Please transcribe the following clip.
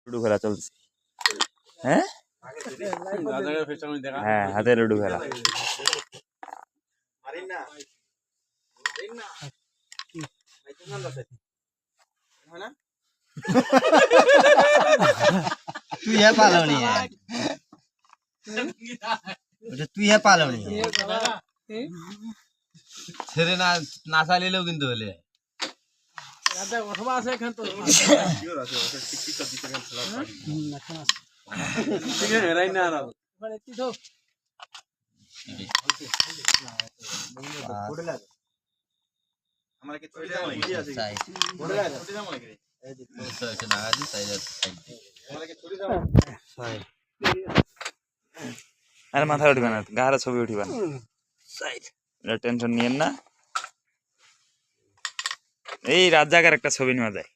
Ludo খেলা চলছে। হ্যাঁ হ্যাঁ, হাতে লুডু খেলা। তুই है पालवनी है তুই है पालवनी ছেড়ে না না চালিলেও কিন্তু হলে আরে মাথায় উঠবে না, গাহারা ছবি উঠিবে না, টেনশন নিয়েন না। এই রাত জাগার একটা ছবি নেওয়া যায়।